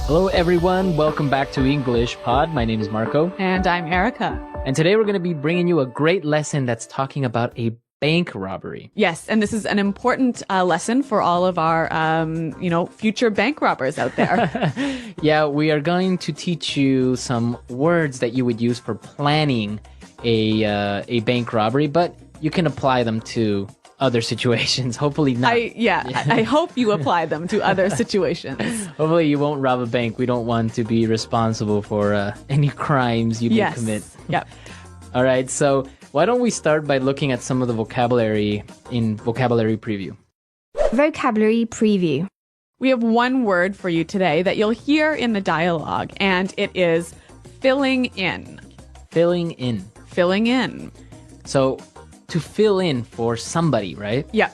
Hello everyone, welcome back to English Pod. My name is Marco. And I'm Erica. And today we're going to be bringing you a great lesson that's talking about a bank robbery. Yes, and this is an important lesson for all of our, future bank robbers out there. Yeah, we are going to teach you some words that you would use for planning a bank robbery, but you can apply them to other situations. Hopefully not. I hope you apply them to other situations. Hopefully you won't rob a bank. We don't want to be responsible for any crimes you may commit. Yep. All right, so why don't we start by looking at some of the vocabulary in Vocabulary Preview. Vocabulary Preview. We have one word for you today that you'll hear in the dialogue, and it is filling in. Filling in. Filling in. So to fill in for somebody, right? Yeah.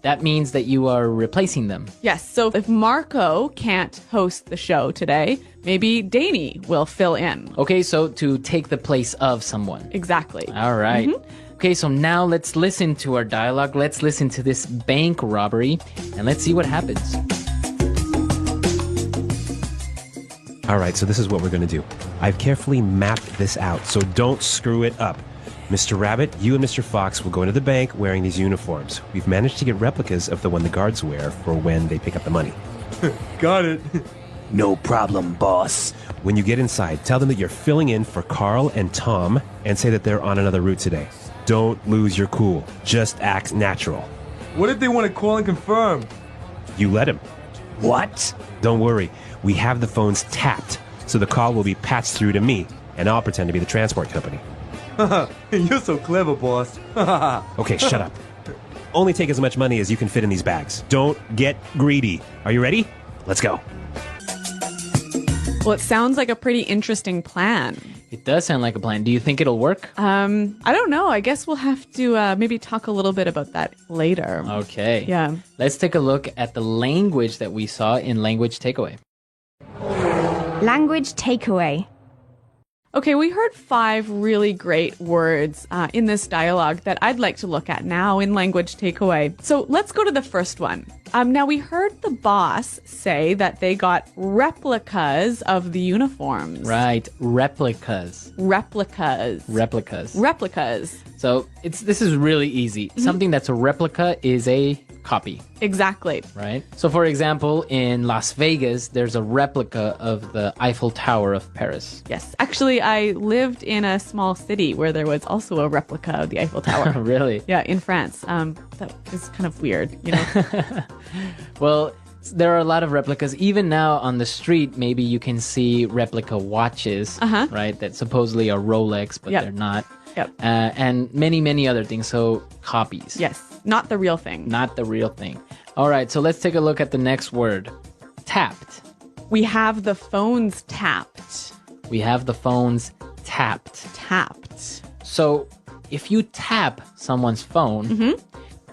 That means that you are replacing them. Yes. So if Marco can't host the show today, maybe Danny will fill in. Okay, so to take the place of someone. Exactly. All right. Okay, so now let's listen to our dialogue. Let's listen to this bank robbery, and let's see what happens. All right, so this is what we're going to do. I've carefully mapped this out, so don't screw it up. Mr. Rabbit, you and Mr. Fox will go into the bank wearing these uniforms. We've managed to get replicas of the one the guards wear for when they pick up the money. Got it. No problem, boss. When you get inside, tell them that you're filling in for Carl and Tom and say that they're on another route today. Don't lose your cool. Just act natural. What if they want to call and confirm? You let him. What? Don't worry. We have the phones tapped, so the call will be patched through to me, and I'll pretend to be the transport company. You're so clever, boss. Okay, shut up. Only take as much money as you can fit in these bags. Don't get greedy. Are you ready? Let's go. Well, it sounds like a pretty interesting plan. It does sound like a plan. Do you think it'll work? I don't know. I guess we'll have to maybe talk a little bit about that later. Okay. Yeah. Let's take a look at the language that we saw in Language Takeaway. Language Takeaway. Okay, we heard 5 really great words in this dialogue that I'd like to look at now in Language Takeaway. So let's go to the first one. Now, we heard the boss say that they got replicas of the uniforms. Right, replicas. Replicas. Replicas. Replicas. So this is really easy. Something that's a replica is a copy. Exactly. Right? So for example, in Las Vegas, there's a replica of the Eiffel Tower of Paris. Yes. Actually, I lived in a small city where there was also a replica of the Eiffel Tower. Really? Yeah, in France. That is kind of weird, you know? Well, there are a lot of replicas. Even now on the street, maybe you can see replica watches, right? That supposedly are Rolex, but they're not. Yep. And many, many other things. So copies. Yes. Not the real thing. Not the real thing. All right. So let's take a look at the next word. Tapped. We have the phones tapped. We have the phones tapped. Tapped. So if you tap someone's phone,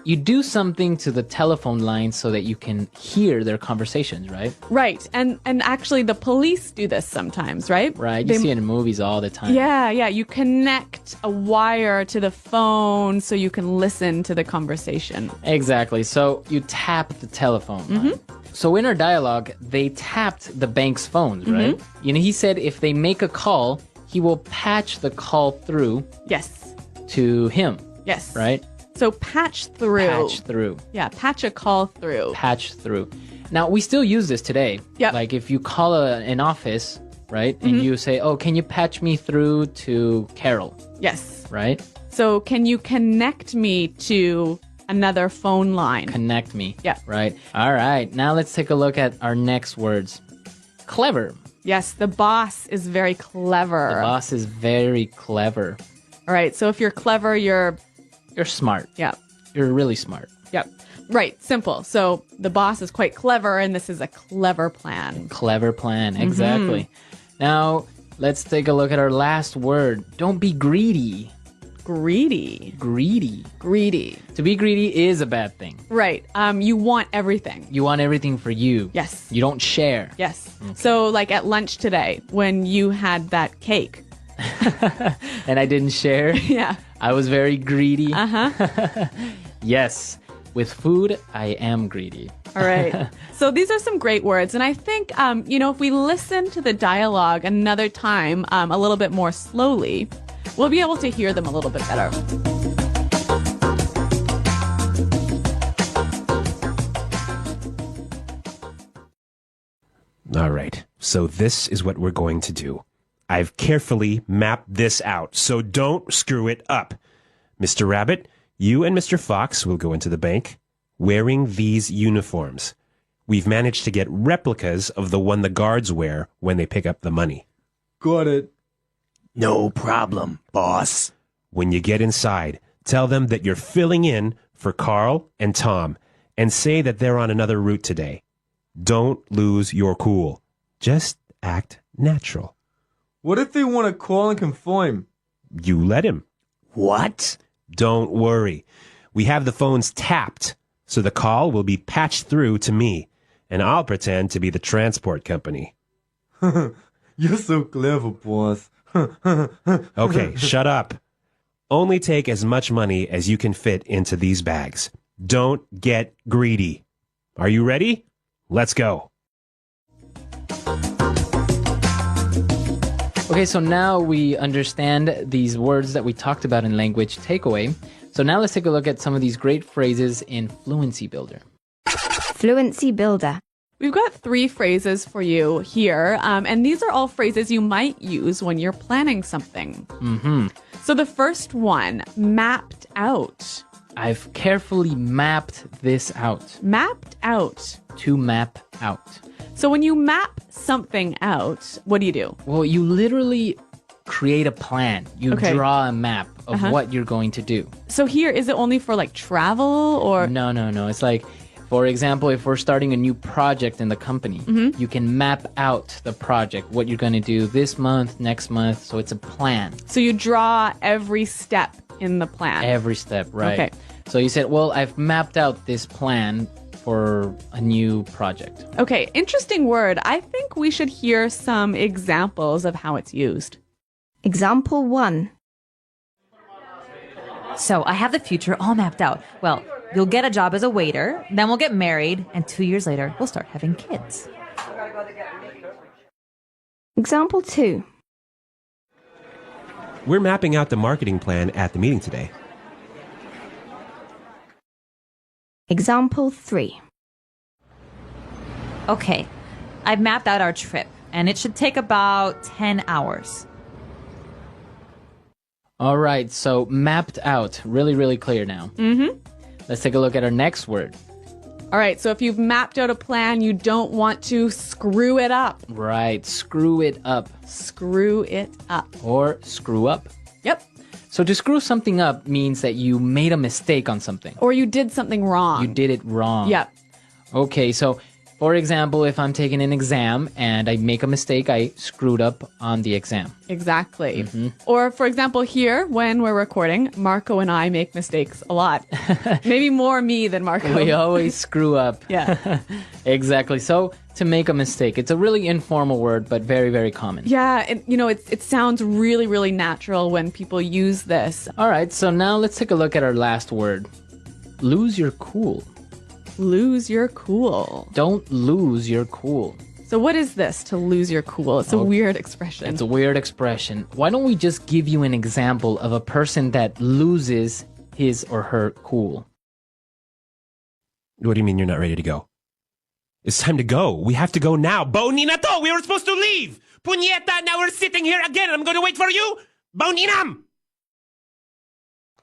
you do something to the telephone line so that you can hear their conversations, right? Right. And actually the police do this sometimes, right? Right. You see it in movies all the time. Yeah. You connect a wire to the phone so you can listen to the conversation. Exactly. So you tap the telephone line. So in our dialogue, they tapped the bank's phones, right? You know, he said if they make a call, he will patch the call through Yes. to him. Yes. Right? So patch through. Patch through. Yeah, patch a call through. Patch through. Now, we still use this today. Yep. Like if you call an office, right? And you say, oh, can you patch me through to Carol? Yes. Right? So can you connect me to another phone line? Connect me. Yeah. Right. All right. Now let's take a look at our next words. Clever. Yes, the boss is very clever. The boss is very clever. All right, so if you're clever, you're smart. Yeah. You're really smart. Yep. Right, simple. So the boss is quite clever, and this is a clever plan. Clever plan, exactly. Now, let's take a look at our last word. Don't be greedy. Greedy. Greedy. Greedy. To be greedy is a bad thing. Right. You want everything. You want everything for you. Yes. You don't share. Yes. Okay. So like at lunch today, when you had that cake. And I didn't share. Yeah. I was very greedy. Uh-huh. Yes. With food, I am greedy. All right. So these are some great words. And I think, if we listen to the dialogue another time, a little bit more slowly, we'll be able to hear them a little bit better. All right, so this is what we're going to do. I've carefully mapped this out, so don't screw it up. Mr. Rabbit, you and Mr. Fox will go into the bank wearing these uniforms. We've managed to get replicas of the one the guards wear when they pick up the money. Got it. No problem, boss. When you get inside, tell them that you're filling in for Carl and Tom and say that they're on another route today. Don't lose your cool. Just act natural. What if they want to call and confirm? You let him. What? Don't worry. We have the phones tapped, so the call will be patched through to me, and I'll pretend to be the transport company. You're so clever, boss. Okay, shut up. Only take as much money as you can fit into these bags. Don't get greedy. Are you ready? Let's go. Okay, so now we understand these words that we talked about in language takeaway. So now let's take a look at some of these great phrases in Fluency Builder. Fluency Builder. We've got 3 phrases for you here, and these are all phrases you might use when you're planning something. Mm-hmm. So the first one, mapped out. I've carefully mapped this out. Mapped out. To map out. So when you map something out, what do? Well, you literally create a plan. You draw a map of what you're going to do. So here, is it only for like travel or? No. It's like, for example, if we're starting a new project in the company, you can map out the project, what you're going to do this month, next month. So it's a plan. So you draw every step in the plan. Every step, right. Okay. So you said, well, I've mapped out this plan for a new project. Okay, interesting word. I think we should hear some examples of how it's used. Example 1. So I have the future all mapped out. Well, you'll get a job as a waiter, then we'll get married, and 2 years later, we'll start having kids. Example 2. We're mapping out the marketing plan at the meeting today. Example 3. Okay, I've mapped out our trip, and it should take about 10 hours. All right, so mapped out. Really, really clear now. Mm-hmm. Let's take a look at our next word. All right, so if you've mapped out a plan, you don't want to screw it up. Right, screw it up. Screw it up. Or screw up. Yep. So to screw something up means that you made a mistake on something. Or you did something wrong. You did it wrong. Yep. Okay, so for example, if I'm taking an exam and I make a mistake, I screwed up on the exam. Exactly. Or for example, here, when we're recording, Marco and I make mistakes a lot. Maybe more me than Marco. We always screw up. Yeah. Exactly. So to make a mistake, it's a really informal word, but very, very common. Yeah, and it sounds really, really natural when people use this. All right, so now let's take a look at our last word. Lose your cool. Lose your cool. Don't lose your cool. So what is this, to lose your cool? It's a weird expression. It's a weird expression. Why don't we just give you an example of a person that loses his or her cool? What do you mean you're not ready to go? It's time to go. We have to go now. Bonina to! We were supposed to leave! Puñeta, now we're sitting here again and I'm going to wait for you! Boninam!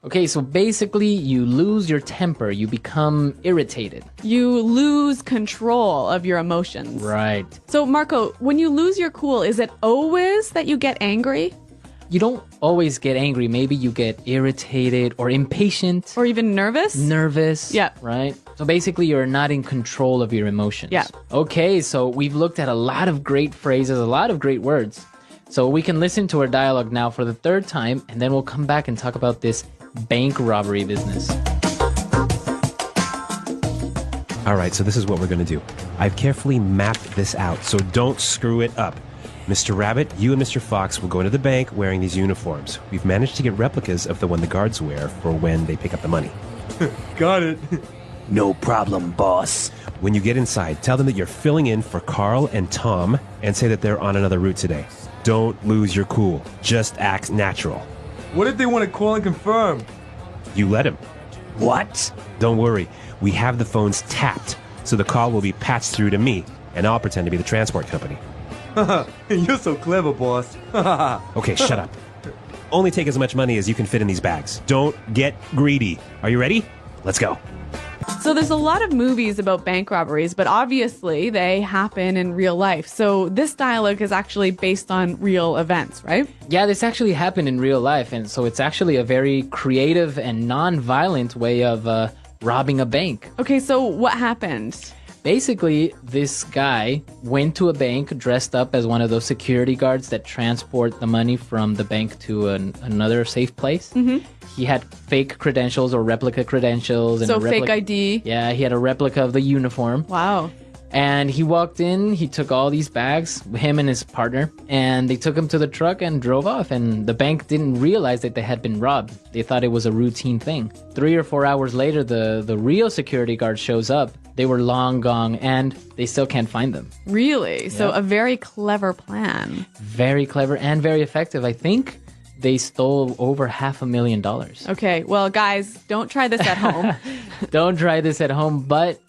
Okay, so basically you lose your temper. You become irritated. You lose control of your emotions. Right. So Marco, when you lose your cool, is it always that you get angry? You don't always get angry. Maybe you get irritated or impatient. Or even nervous? Nervous. Yeah. Right? So basically you're not in control of your emotions. Yeah. Okay, so we've looked at a lot of great phrases, a lot of great words. So we can listen to our dialogue now for the 3rd time, and then we'll come back and talk about this bank robbery business. All right, so this is what we're going to do. I've carefully mapped this out, so don't screw it up. Mr. Rabbit, you and Mr. Fox will go into the bank wearing these uniforms. We've managed to get replicas of the one the guards wear for when they pick up the money. Got it. No problem, boss. When you get inside, tell them that you're filling in for Carl and Tom and say that they're on another route today. Don't lose your cool. Just act natural. What if they want to call and confirm? You let him. What? Don't worry. We have the phones tapped, so the call will be patched through to me, and I'll pretend to be the transport company. You're so clever, boss. Okay, shut up. Only take as much money as you can fit in these bags. Don't get greedy. Are you ready? Let's go. So there's a lot of movies about bank robberies, but obviously they happen in real life. So this dialogue is actually based on real events, right? Yeah, this actually happened in real life, and so it's actually a very creative and non-violent way of robbing a bank. Okay, so what happened? Basically, this guy went to a bank dressed up as one of those security guards that transport the money from the bank to another safe place. Mm-hmm. He had fake credentials or replica credentials. And So fake ID. Yeah, he had a replica of the uniform. Wow. And he walked in, he took all these bags, him and his partner, and they took him to the truck and drove off. And the bank didn't realize that they had been robbed. They thought it was a routine thing. 3 or 4 hours later, the real security guard shows up. They were long gone, and they still can't find them. Really? So a very clever plan. Very clever and very effective. I think they stole over $500,000. Okay, well, guys, don't try this at home. Don't try this at home, but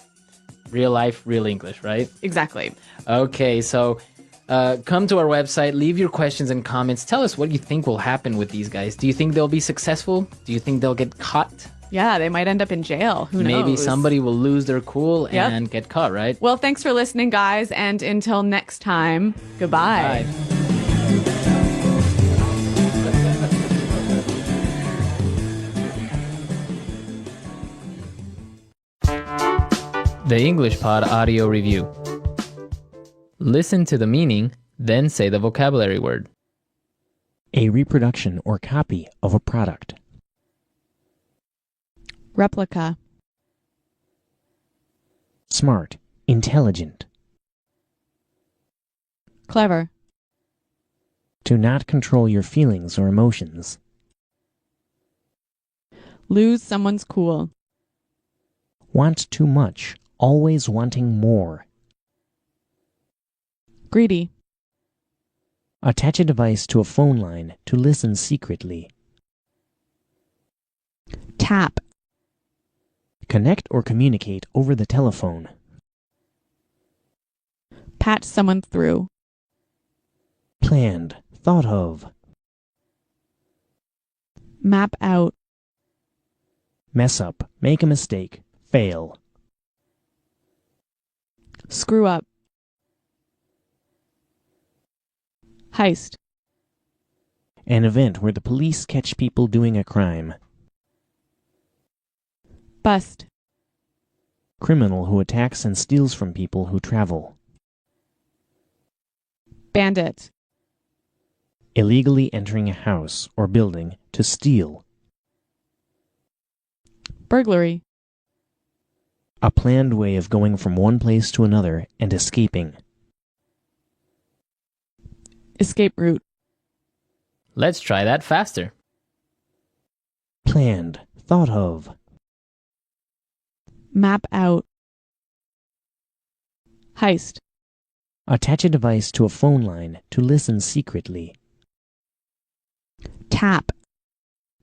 real life, real English, right? Exactly. Okay, so come to our website, leave your questions and comments. Tell us what you think will happen with these guys. Do you think they'll be successful? Do you think they'll get caught? Yeah, they might end up in jail. Who knows? Maybe somebody will lose their cool Yep. and get caught, right? Well, thanks for listening, guys, and until next time, goodbye. Bye. The English Pod Audio Review. Listen to the meaning, then say the vocabulary word. A reproduction or copy of a product. Replica. Smart, intelligent. Clever. To not control your feelings or emotions. Lose someone's cool. Want too much, always wanting more. Greedy. Attach a device to a phone line to listen secretly. Tap. Connect or communicate over the telephone. Patch someone through. Planned, thought of. Map out. Mess up, make a mistake, fail. Screw up. Heist. An event where the police catch people doing a crime. Bust. Criminal who attacks and steals from people who travel. Bandit. Illegally entering a house or building to steal. Burglary. A planned way of going from one place to another and escaping. Escape route. Let's try that faster. Planned, thought of. Map out. Heist. Attach a device to a phone line to listen secretly. Tap.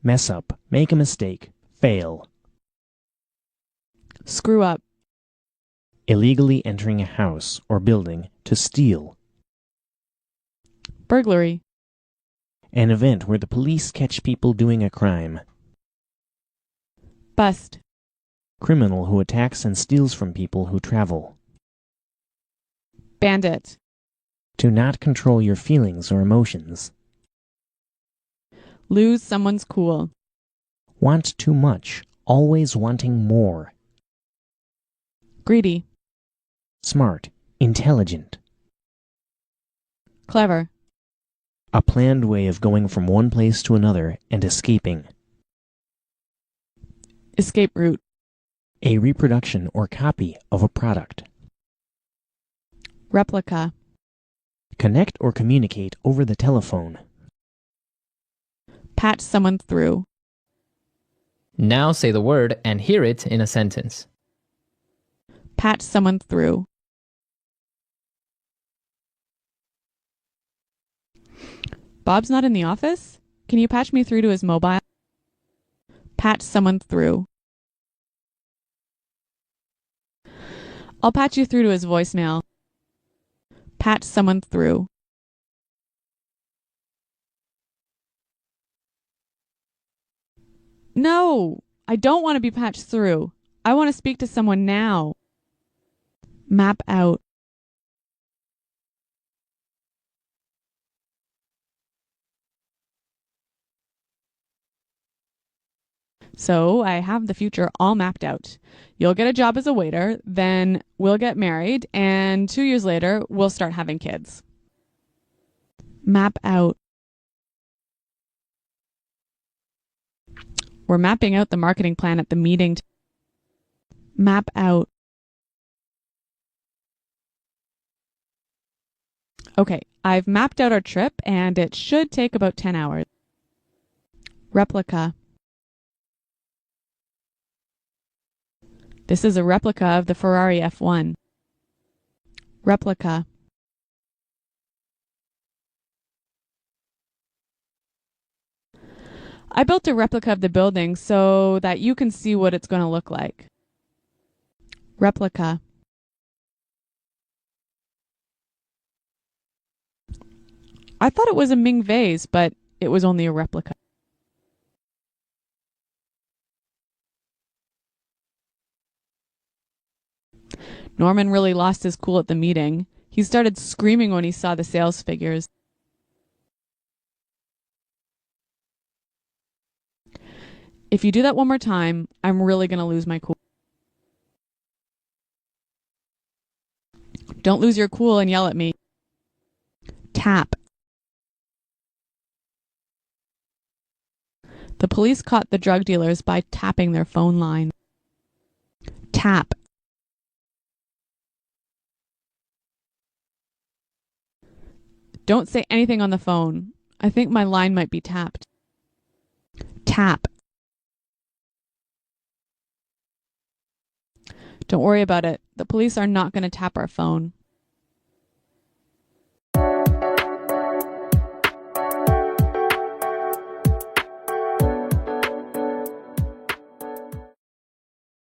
Mess up, make a mistake, fail. Screw up. Illegally entering a house or building to steal. Burglary. An event where the police catch people doing a crime. Bust. Criminal who attacks and steals from people who travel. Bandit. To not control your feelings or emotions. Lose someone's cool. Want too much, always wanting more. Greedy. Smart, intelligent. Clever. A planned way of going from one place to another and escaping. Escape route. A reproduction or copy of a product. Replica. Connect or communicate over the telephone. Patch someone through. Now say the word and hear it in a sentence. Patch someone through. Bob's not in the office? Can you patch me through to his mobile? Patch someone through. I'll patch you through to his voicemail. Patch someone through. No, I don't want to be patched through. I want to speak to someone now. Map out. So I have the future all mapped out. You'll get a job as a waiter, then we'll get married, and 2 years later, we'll start having kids. Map out. We're mapping out the marketing plan at the meeting. Map out. Okay, I've mapped out our trip, and it should take about 10 hours. Replica. This is a replica of the Ferrari F1. Replica. I built a replica of the building so that you can see what it's going to look like. Replica. I thought it was a Ming vase, but it was only a replica. Norman really lost his cool at the meeting. He started screaming when he saw the sales figures. If you do that one more time, I'm really going to lose my cool. Don't lose your cool and yell at me. Tap. The police caught the drug dealers by tapping their phone line. Tap. Don't say anything on the phone. I think my line might be tapped. Tap. Don't worry about it. The police are not going to tap our phone.